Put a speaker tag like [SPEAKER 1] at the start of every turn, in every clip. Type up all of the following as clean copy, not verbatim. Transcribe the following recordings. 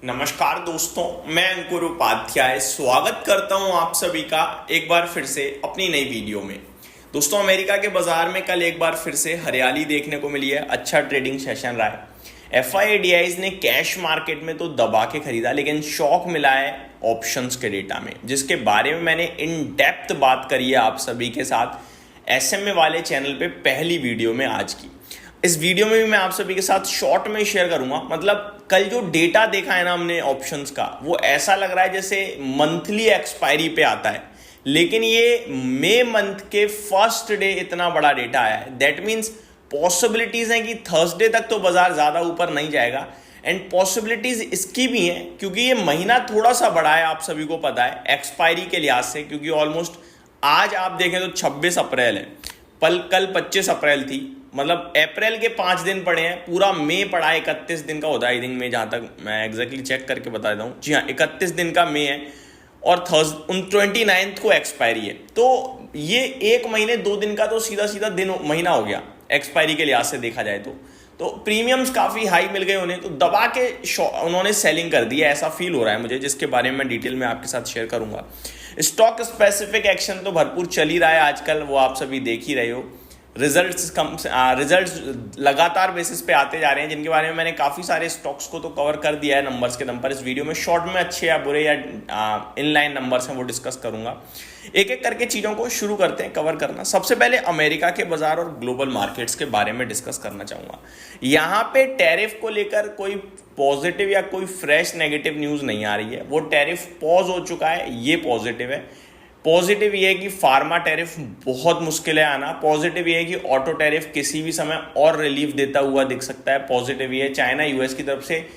[SPEAKER 1] नमस्कार दोस्तों, मैं अंकुर उपाध्याय स्वागत करता हूं आप सभी का एक बार फिर से अपनी नई वीडियो में। दोस्तों, अमेरिका के बाजार में कल एक बार फिर से हरियाली देखने को मिली है। अच्छा ट्रेडिंग सेशन रहा है। एफआईआईडीआईज ने कैश मार्केट में तो दबा के खरीदा, लेकिन शॉक मिला है ऑप्शंस के डेटा में, जिसके बारे में मैंने इन डेप्थ बात करी है आप सभी के साथ एसएमए वाले चैनल पे पहली वीडियो में आज की। इस वीडियो में भी मैं आप सभी के साथ शॉर्ट में शेयर करूंगा। मतलब कल जो डेटा देखा है ना हमने ऑप्शंस का, वो ऐसा लग रहा है जैसे मंथली एक्सपायरी पे आता है, लेकिन ये मई मंथ के फर्स्ट डे इतना बड़ा डेटा आया है। दैट मीन्स पॉसिबिलिटीज हैं कि थर्सडे तक तो बाजार ज्यादा ऊपर नहीं जाएगा, एंड पॉसिबिलिटीज इसकी भी हैं क्योंकि ये महीना थोड़ा सा बड़ा है, आप सभी को पता है एक्सपायरी के लिहाज से, क्योंकि ऑलमोस्ट आज आप देखें तो 26 अप्रैल है, कल 25 अप्रैल थी। मतलब अप्रैल के 5 दिन पड़े हैं, पूरा मई पड़ा है 31 दिन का होता है आई थिंक। मैं जहाँ तक मैं एग्जैक्टली चेक करके बता देता हूँ, जी हाँ 31 दिन का मई है, और 29 को एक्सपायरी है। तो ये एक महीने 2 दिन का तो सीधा सीधा दिन महीना हो गया एक्सपायरी के लिहाज से देखा जाए तो प्रीमियम्स काफ़ी हाई मिल गए उन्हें, तो दबा के उन्होंने सेलिंग कर दी है, ऐसा फील हो रहा है मुझे, जिसके बारे में मैं डिटेल में आपके साथ शेयर करूंगा। स्टॉक स्पेसिफिक एक्शन तो भरपूर चल ही रहा है आजकल, वो आप सभी देख ही रहे हो। रिजल्ट्स लगातार बेसिस पे आते जा रहे हैं, जिनके बारे में मैंने काफ़ी सारे स्टॉक्स को तो कवर कर दिया है नंबर्स के दम पर। इस वीडियो में शॉर्ट में अच्छे या बुरे या इनलाइन नंबर्स हैं वो डिस्कस करूंगा। एक एक करके चीज़ों को शुरू करते हैं कवर करना। सबसे पहले अमेरिका के बाजार और ग्लोबल मार्केट्स के बारे में डिस्कस करना चाहूँगा। यहाँ पे टैरिफ को लेकर कोई पॉजिटिव या कोई फ्रेश नेगेटिव न्यूज़ नहीं आ रही है। वो टैरिफ पॉज हो चुका है, ये पॉजिटिव है। पॉजिटिव ये है कि फार्मा टैरिफ बहुत मुश्किल है आना। पॉजिटिव ये है कि ऑटो टैरिफ किसी भी समय और रिलीफ देता हुआ दिख सकता है। पॉजिटिव ये है चाइना यूएस की तरफ से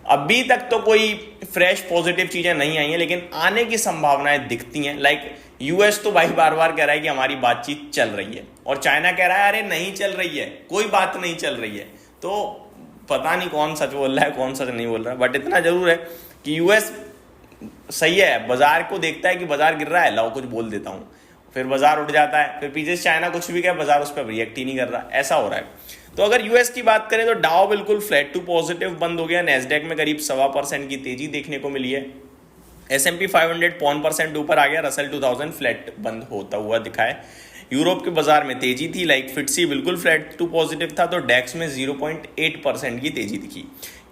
[SPEAKER 1] अभी तक तो कोई फ्रेश पॉजिटिव चीजें नहीं आई हैं, लेकिन आने की संभावनाएं दिखती हैं। लाइक यूएस तो भाई बार बार कह रहा है कि हमारी बातचीत चल रही है, और चाइना कह रहा है अरे नहीं चल रही है, कोई बात नहीं चल रही है। तो पता नहीं कौन सच बोल रहा है कौन सच नहीं बोल रहा है, बट इतना जरूर है कि यूएस सही है, बाजार को देखता है कि बाजार गिर रहा है, लाओ कुछ बोल देता हूँ, फिर बाजार उठ जाता है, फिर पीछे चाइना कुछ भी कहे बाजार उस पर रिएक्ट ही नहीं कर रहा, ऐसा हो रहा है। तो अगर यूएस की बात करें तो डाउ बिल्कुल फ्लैट टू पॉजिटिव बंद हो गया। नेस्डेक में करीब 1.25% की तेजी देखने को मिली है। S&P 500 0.1% ऊपर आ गया। रसल 2000 फ्लैट बंद होता हुआ दिखा है। यूरोप के बाजार में तेजी थी, लाइक फिटसी बिल्कुल फ्लैट टू पॉजिटिव था, तो डेक्स में 0.8% की तेजी दिखी।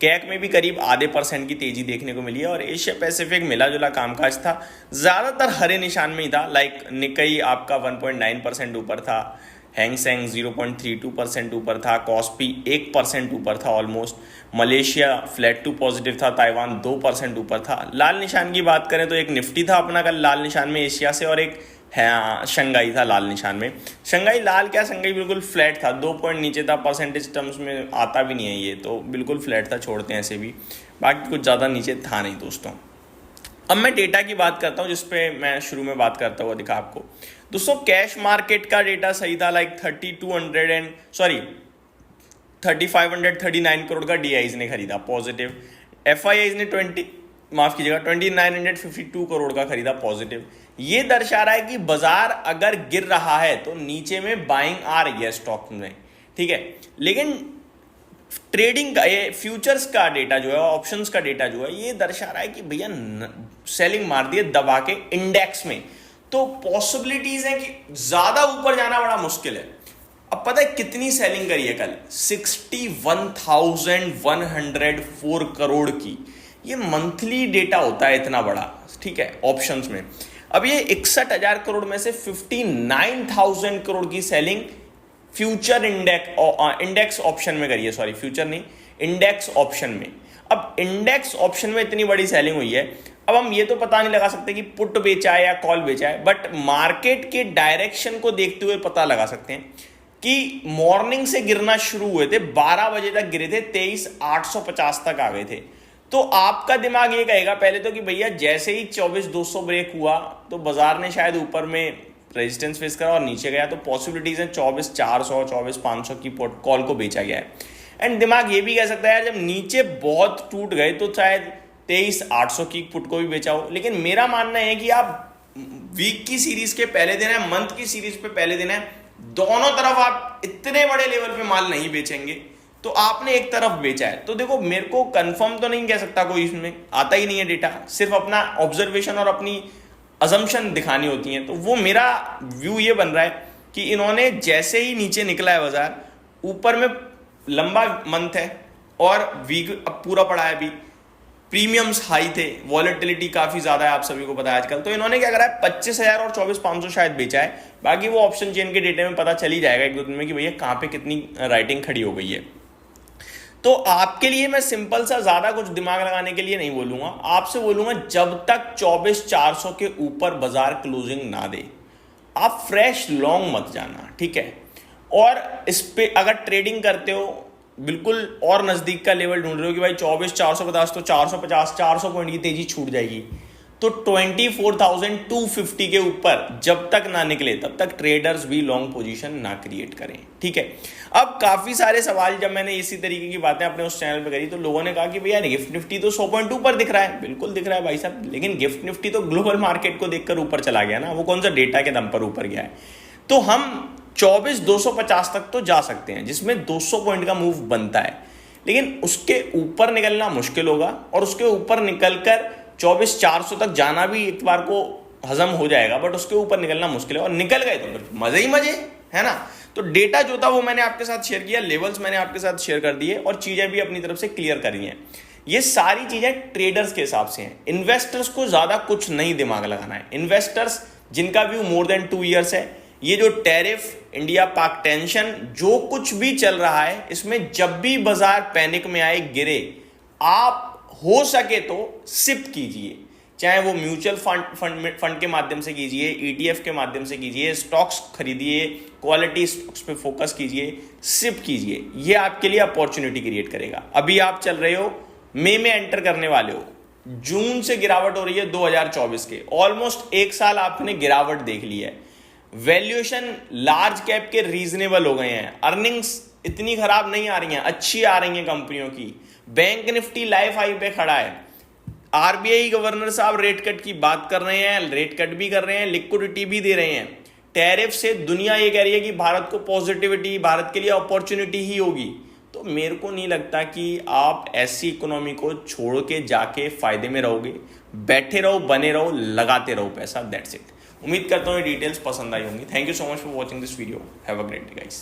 [SPEAKER 1] कैक में भी करीब आधे % की तेजी देखने को मिली है, और एशिया पैसिफिक मिला जुला कामकाज था, ज्यादातर हरे निशान में ही था। लाइक निकाई आपका 1.9% ऊपर था, हैंगसेंग 0.32% ऊपर था, कॉस्पी 1% ऊपर था almost. Malaysia flat to positive था, ताइवान 2% ऊपर था। लाल निशान की बात करें तो एक निफ्टी था अपना कल लाल निशान में एशिया से, और एक शंघाई था लाल निशान में। शंघाई लाल क्या, शंघाई बिल्कुल फ्लैट था, 2 पॉइंट नीचे था। परसेंटेज टर्म्स में आता भी नहीं है ये, तो बिल्कुल फ्लैट था, छोड़ते हैं ऐसे भी, बाकी कुछ ज़्यादा नीचे था नहीं दोस्तों। अब मैं डेटा की बात करता हूँ, जिसपे मैं शुरू में बात करता हुआ दिखा आपको। दोस्तों कैश मार्केट का डेटा सही था, लाइक 3539 करोड़ का डीआईज ने खरीदा पॉजिटिव। एफआईआईज ने 2952 करोड़ का खरीदा पॉजिटिव। ये दर्शा रहा है कि बाजार अगर गिर रहा है तो नीचे में बाइंग आ रही है स्टॉक में, ठीक है। लेकिन ट्रेडिंग का ये फ्यूचर्स का डेटा जो है, ऑप्शंस का डेटा जो है, ये दर्शा रहा है कि भैया सेलिंग मार दी है दबा के इंडेक्स में। तो पॉसिबिलिटीज है कि ज्यादा ऊपर जाना बड़ा मुश्किल है। अब पता है कितनी सेलिंग करी है कल? 61,104 करोड़ की। ये मंथली डेटा होता है इतना बड़ा, ठीक है, ऑप्शंस में। अब ये 61,000 करोड़ में से 59,000 करोड़ की सेलिंग फ्यूचर इंडेक्स ऑप्शन में करी है, सॉरी फ्यूचर नहीं, इंडेक्स ऑप्शन में। अब इंडेक्स ऑप्शन में इतनी बड़ी सेलिंग हुई है, अब हम ये तो पता नहीं लगा सकते कि पुट बेचा है या कॉल बेचा है, बट मार्केट के डायरेक्शन को देखते हुए पता लगा सकते हैं कि मॉर्निंग से गिरना शुरू हुए थे, 12 बजे तक गिरे थे, 23,850 तक आ गए थे। तो आपका दिमाग ये कहेगा पहले तो कि भैया जैसे ही 24,200 ब्रेक हुआ तो बाजार ने शायद ऊपर में रेजिस्टेंस फेस करा और नीचे गया, तो पॉसिबिलिटीज है 24,400 24,500 की कॉल को बेचा गया है। एंड दिमाग ये भी कह सकता है यार जब नीचे बहुत टूट गए तो शायद 23,800 की पुट को भी बेचा हो। लेकिन मेरा मानना है कि आप वीक की सीरीज के पहले दिन है, मंथ की सीरीज पे पहले दिन है, दोनों तरफ आप इतने बड़े लेवल पे माल नहीं बेचेंगे। तो आपने एक तरफ बेचा है। तो देखो मेरे को कंफर्म तो नहीं कह सकता कोई, इसमें आता ही नहीं है डेटा, सिर्फ अपना ऑब्जर्वेशन और अपनी अजम्पशन दिखानी होती है। तो वो मेरा व्यू ये बन रहा है कि इन्होंने जैसे ही नीचे निकला है बाजार, ऊपर में लंबा मंथ है और वीक अब पूरा पड़ा है, अभी प्रीमियम्स हाई थे, वॉलेटिलिटी काफी ज्यादा है, आप सभी को पता है आजकल। तो इन्होंने क्या करा है, 25,000 और 24,500 शायद बेचा है। बाकी वो ऑप्शन चेन के डेटे में पता चल ही जाएगा एक दो दिन में कि भैया कहां पे कितनी राइटिंग खड़ी हो गई है। तो आपके लिए मैं सिंपल सा, ज्यादा कुछ दिमाग लगाने के लिए नहीं बोलूंगा, आपसे बोलूंगा जब तक 24,400 के ऊपर बाजार क्लोजिंग ना दे आप फ्रेश लॉन्ग मत जाना, ठीक है। और इस पे अगर ट्रेडिंग करते हो, बिल्कुल और नजदीक का लेवल ढूंढ रहे हो कि भाई 24,450 तो 450 400 पॉइंट की तेजी छूट जाएगी, तो 24,250 के ऊपर जब तक ना निकले तब तक ट्रेडर्स भी लॉन्ग पोजीशन ना क्रिएट करें, ठीक है। अब काफी सारे सवाल जब मैंने इसी तरीके की बातें अपने उस चैनल पे करी तो लोगों ने कहा कि भैया गिफ्ट निफ्टी तो 100 पर दिख रहा है। बिल्कुल दिख रहा है भाई साहब, लेकिन गिफ्ट निफ्टी तो ग्लोबल मार्केट को देखकर ऊपर चला गया ना, वो कौन सा डेटा के दम पर ऊपर गया है। तो हम 24,250 तक तो जा सकते हैं, जिसमें 200 पॉइंट का मूव बनता है, लेकिन उसके ऊपर निकलना मुश्किल होगा। और उसके ऊपर निकलकर 24,400 तक जाना भी एक बार को हजम हो जाएगा, बट उसके ऊपर निकलना मुश्किल है। और निकल गए तो फिर मजे ही मजे, है ना। तो डेटा जो था वो मैंने आपके साथ शेयर किया, लेवल्स मैंने आपके साथ शेयर कर दिए और चीजें भी अपनी तरफ से क्लियर करी हैं। ये सारी चीजें ट्रेडर्स के हिसाब से हैं। इन्वेस्टर्स को ज्यादा कुछ नहीं दिमाग लगाना है। इन्वेस्टर्स जिनका व्यू मोर देन 2 ईयर्स है, ये जो टैरिफ, इंडिया पाक टेंशन, जो कुछ भी चल रहा है, इसमें जब भी बाजार पैनिक में आए, गिरे, आप हो सके तो सिप कीजिए, चाहे वो म्यूचुअल फंड के माध्यम से कीजिए, ईटीएफ के माध्यम से कीजिए, स्टॉक्स खरीदिए, क्वालिटी स्टॉक्स पे फोकस कीजिए, सिप कीजिए। ये आपके लिए अपॉर्चुनिटी क्रिएट करेगा। अभी आप चल रहे हो, मई में एंटर करने वाले हो, जून से गिरावट हो रही है 2024 के, ऑलमोस्ट 1 साल आपने गिरावट देख ली है। वैल्यूएशन लार्ज कैप के रीजनेबल हो गए हैं, अर्निंग्स इतनी खराब नहीं आ रही हैं, अच्छी आ रही हैं कंपनियों की। बैंक निफ्टी लाइफ हाई पे खड़ा है। आरबीआई गवर्नर साहब रेट कट की बात कर रहे हैं, रेट कट भी कर रहे हैं, लिक्विडिटी भी दे रहे हैं। टैरिफ से दुनिया ये कह रही है कि भारत को पॉजिटिविटी, भारत के लिए अपॉर्चुनिटी ही होगी। तो मेरे को नहीं लगता कि आप ऐसी इकोनॉमी को छोड़ के जाके फायदे में रहोगे। बैठे रहो, बने रहो, लगाते रहो पैसा, दैट्स इट। उम्मीद करता हूँ ये डिटेल्स पसंद आई होंगी। Thank you so much for watching this video. Have a great day guys.